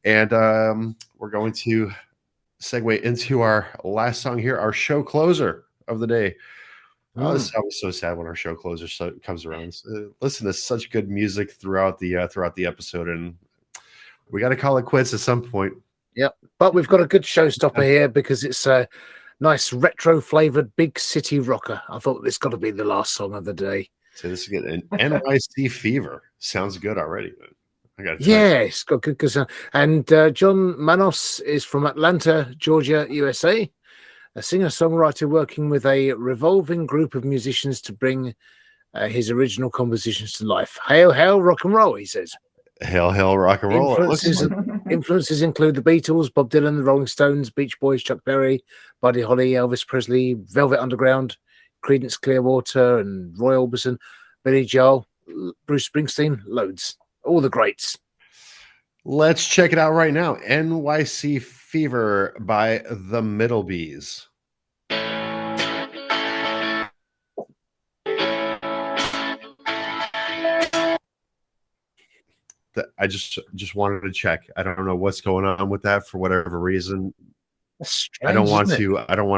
And we're going to segue into our last song here, our show closer of the day. Oh, this is always so sad when our show closer comes around. Listen to such good music throughout the episode, and we got to call it quits at some point. Yep, but we've got a good showstopper here because it's a nice retro-flavored big city rocker. I thought this got to be the last song of the day. So this is good. An NYC Fever sounds good already. It's got good sound. And John Manos is from Atlanta, Georgia, USA. A singer-songwriter working with a revolving group of musicians to bring his original compositions to life. Hail, hail, rock and roll, he says. Hail, hail, rock and roll. Influences include the Beatles, Bob Dylan, the Rolling Stones, Beach Boys, Chuck Berry, Buddy Holly, Elvis Presley, Velvet Underground, Creedence Clearwater, and Roy Orbison, Billy Joel, Bruce Springsteen, loads. All the greats. Let's check it out right now. NYC Fever by the Middlebees. I just wanted to check. I don't know what's going on with that for whatever reason. Strange, I don't want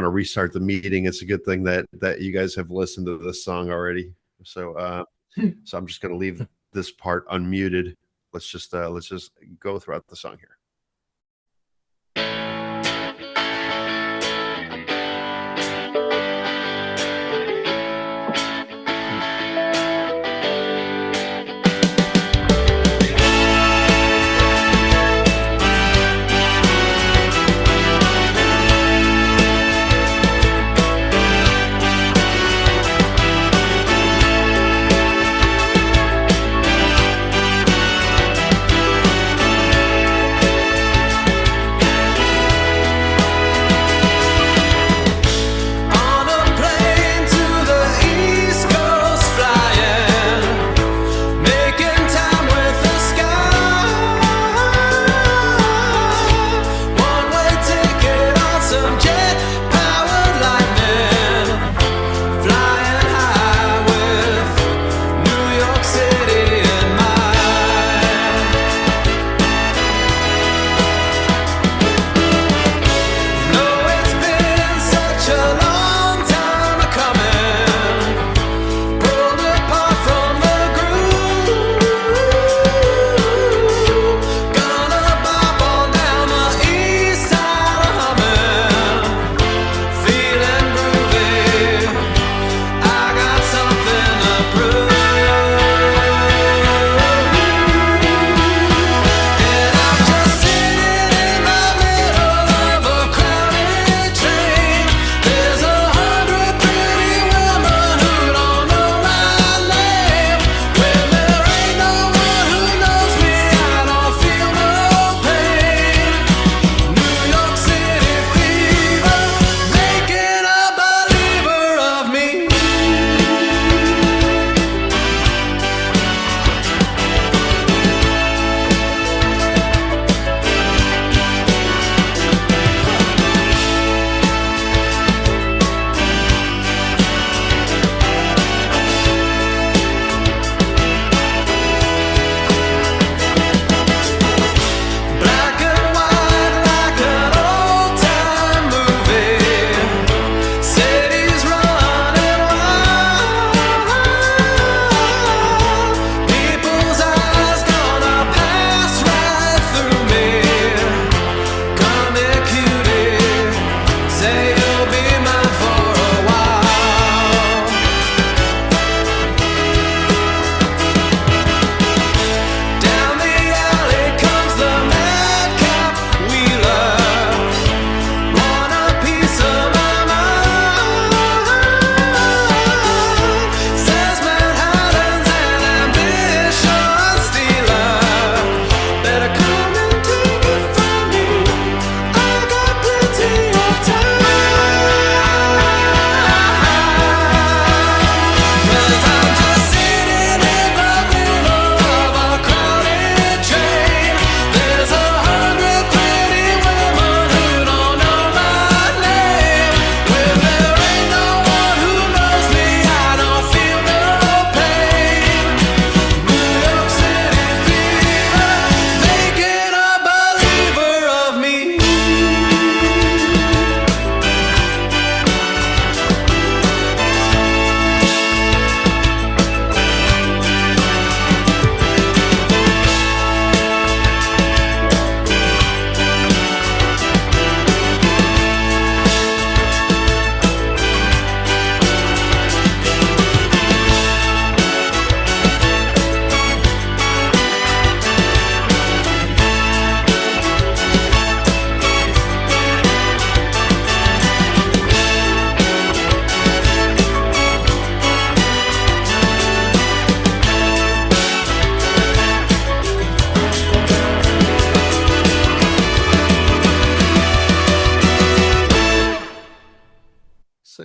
to restart the meeting. It's a good thing that you guys have listened to this song already. So I'm just going to leave this part unmuted. Let's just go throughout the song here.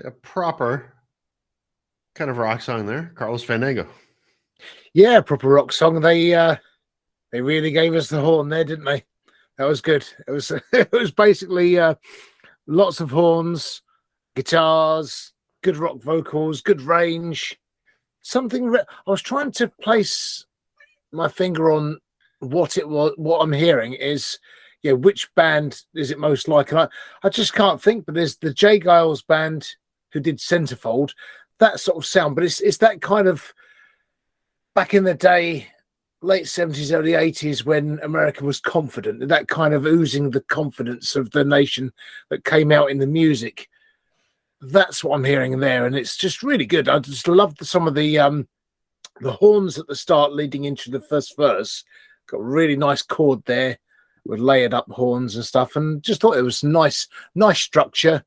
a proper kind of rock song there. Carlos Fandango. Yeah, proper rock song. They really gave us the horn there, didn't they? That was good. It was it was basically lots of horns, guitars, good rock vocals, good range. Something I was trying to place my finger on what it was. What I'm hearing is, yeah, which band is it most like? And I just can't think. But there's the Jay Giles band who did Centerfold, that sort of sound. But it's that kind of back in the day, late 70s, early 80s, when America was confident, that kind of oozing the confidence of the nation that came out in the music. That's what I'm hearing there, and it's just really good. I just loved some of the horns at the start leading into the first verse. Got a really nice chord there with layered up horns and stuff, and just thought it was nice structure,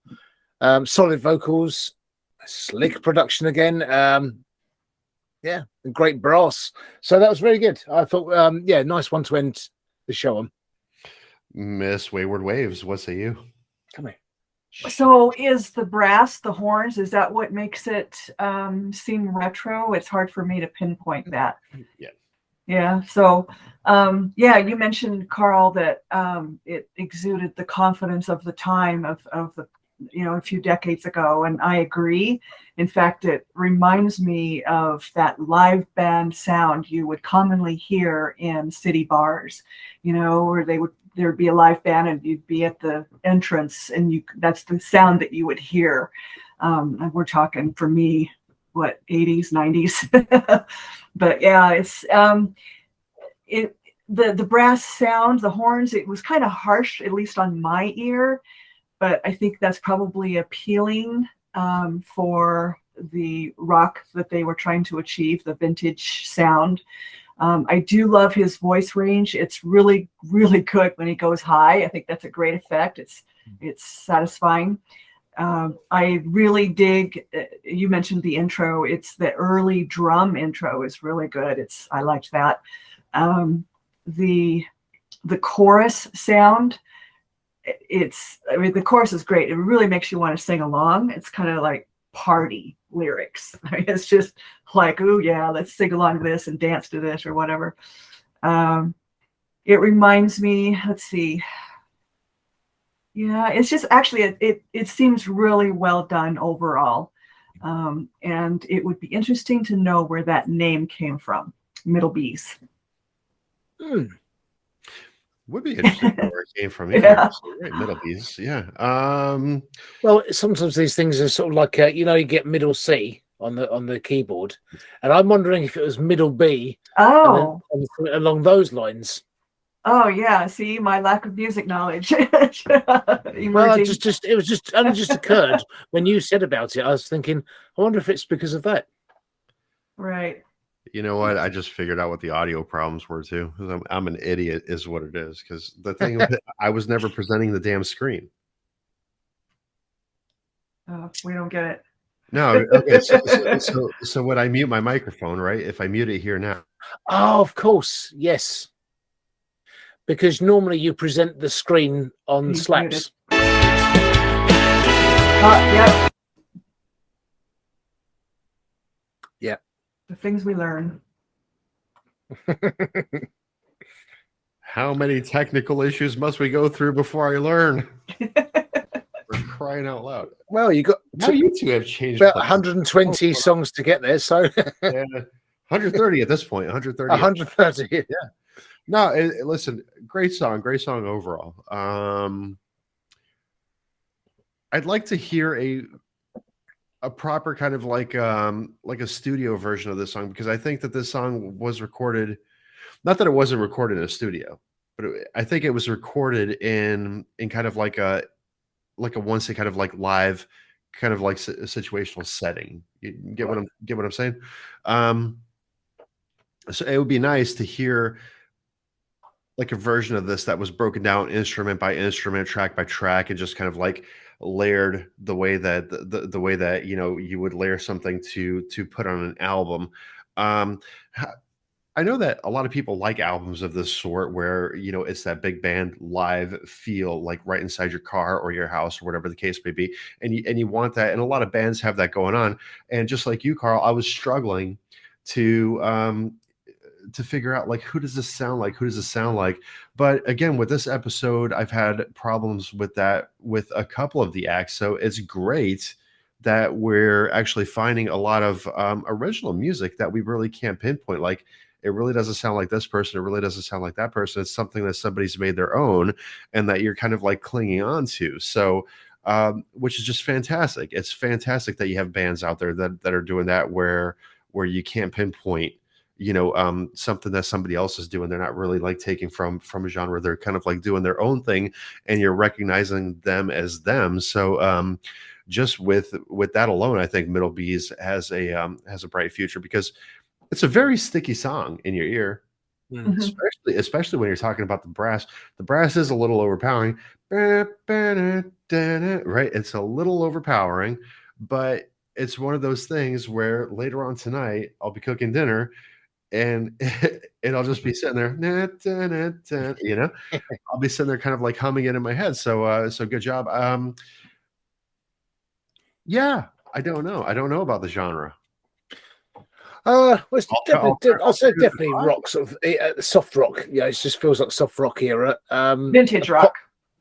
solid vocals, slick production again. Yeah, and great brass. So that was very good. I thought, yeah, nice one to end the show on. Miss Wayward Waves, what say you? Come here. So is the brass, the horns, is that what makes it seem retro? It's hard for me to pinpoint that. Yeah. Yeah. So, yeah, you mentioned, Carl, that it exuded the confidence of the time of the, a few decades ago. And I agree. In fact, it reminds me of that live band sound you would commonly hear in city bars, where there'd be a live band and you'd be at the entrance and that's the sound that you would hear. And we're talking, for me, 80s, 90s. But yeah, it's the brass sound, the horns, it was kind of harsh, at least on my ear. But I think that's probably appealing for the rock that they were trying to achieve, the vintage sound. I do love his voice range. It's really, really good when he goes high. I think that's a great effect. It's satisfying. I really dig, you mentioned the intro. It's the early drum intro is really good. I liked that. The chorus sound, the chorus is great. It really makes you want to sing along. It's kind of like party lyrics. It's just like, oh yeah, let's sing along to this and dance to this or whatever. It reminds me, let's see. Yeah, it's just actually, it seems really well done overall. And it would be interesting to know where that name came from, Middlebees. Would be interesting to know where it came from. Yeah. Right, Middlebees. Yeah. Well, sometimes these things are sort of like you get middle C on the keyboard, and I'm wondering if it was middle B. Oh, and along those lines. Oh yeah. See, my lack of music knowledge. Well, it was just occurred when you said about it. I was thinking, I wonder if it's because of that. Right. You know what? I just figured out what the audio problems were too. I'm an idiot, is what it is. Because the thing, I was never presenting the damn screen. Oh, we don't get it. No. Okay. So when I mute my microphone, right? If I mute it here now. Oh, of course, yes. Because normally you present the screen on slaps. Yeah. Yeah. The things we learn. How many technical issues must we go through before I learn? We're crying out loud. Well, you two have changed about 120 songs to get there, so yeah, 130 at this point. 130. 130. Yeah. No, listen, great song overall. I'd like to hear a proper kind of like a studio version of this song, because I think that this song was recorded, not that it wasn't recorded in a studio, but I think it was recorded in kind of like a once a kind of like live kind of like a situational setting. You get what I'm saying? So it would be nice to hear like a version of this that was broken down instrument by instrument, track by track, and just kind of like layered the way that the way that you would layer something to put on an album. I know that a lot of people like albums of this sort where, it's that big band live feel, like right inside your car or your house or whatever the case may be. And you want that. And a lot of bands have that going on. And just like you, Carl, I was struggling to figure out, like, who does this sound like? Who does this sound like? But again, with this episode, I've had problems with that with a couple of the acts. So it's great that we're actually finding a lot of original music that we really can't pinpoint. Like, it really doesn't sound like this person. It really doesn't sound like that person. It's something that somebody's made their own and that you're kind of like clinging on to. So, which is just fantastic. It's fantastic that you have bands out there that are doing that where you can't pinpoint, something that somebody else is doing. They're not really like taking from a genre. They're kind of like doing their own thing, and you're recognizing them as them. So, just with that alone, I think Middlebees has a bright future, because it's a very sticky song in your ear, Mhm. especially when you're talking about the brass. The brass is a little overpowering, right? It's a little overpowering, but it's one of those things where later on tonight I'll be cooking dinner, and I'll just be sitting there, I'll be sitting there kind of like humming it in my head. So good job. Yeah, I don't know. I don't know about the genre. Well, it's I'll I'll say give it a definitely try. rock, sort of soft rock. Yeah, it just feels like soft rock era. Vintage rock.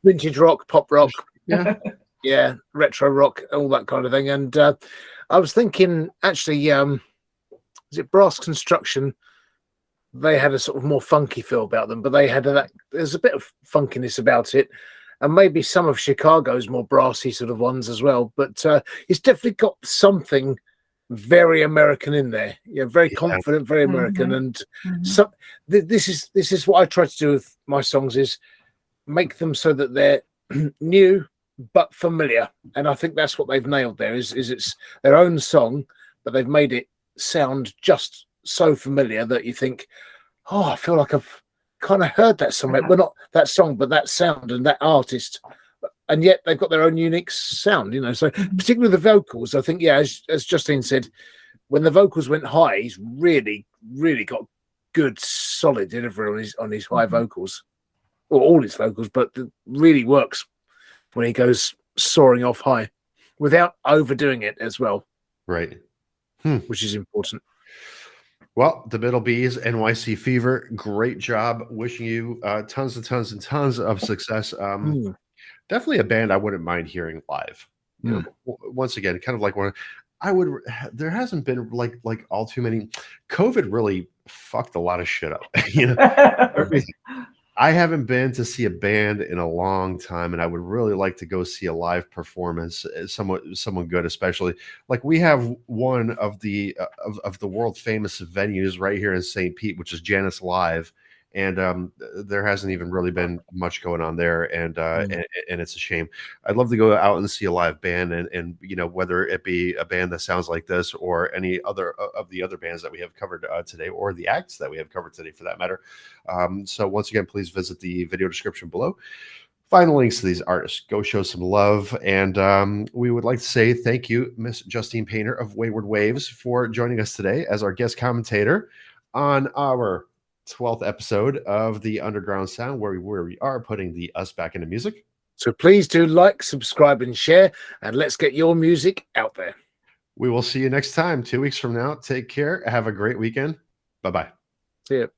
Vintage rock, pop rock, Yeah. yeah, retro rock, all that kind of thing. And I was thinking, actually, is it Brass Construction? They had a sort of more funky feel about them, but they had there's a bit of funkiness about it. And maybe some of Chicago's more brassy sort of ones as well. But it's definitely got something very American in there. Yeah, very confident, very American. And so this is what I try to do with my songs, is make them so that they're new but familiar. And I think that's what they've nailed there, is it's their own song, but they've made it sound just so familiar that you think, oh, I feel like I've kind of heard that somewhere. Well, not that song, but that sound and that artist. And yet they've got their own unique sound, So particularly the vocals, I think, yeah, as Justine said, when the vocals went high, he's really, really got good, solid delivery on his high vocals, or all his vocals, but it really works when he goes soaring off high without overdoing it as well. Right. Which is important. Well, the Middlebees, NYC Fever, great job. Wishing you tons and tons and tons of success. Definitely a band I wouldn't mind hearing live. Once again, kind of like there hasn't been like all too many. COVID really fucked a lot of shit up. I haven't been to see a band in a long time, and I would really like to go see a live performance, someone good, especially like we have one of the world famous venues right here in St. Pete, which is Janus Live, and there hasn't even really been much going on there, and it's a shame. I'd love to go out and see a live band, and whether it be a band that sounds like this or any other of the other bands that we have covered today, or the acts that we have covered today for that matter. So once again, please visit the video description below. Find the links to these artists. Go show some love. And we would like to say thank you, Miss Justine Painter of Wayward Waves, for joining us today as our guest commentator on our 12th episode of the Underground Sound, where we are putting the us back into music. So please do like, subscribe, and share, and let's get your music out there. We will see you next time, 2 weeks from now. Take care. Have a great weekend. Bye-bye. See you.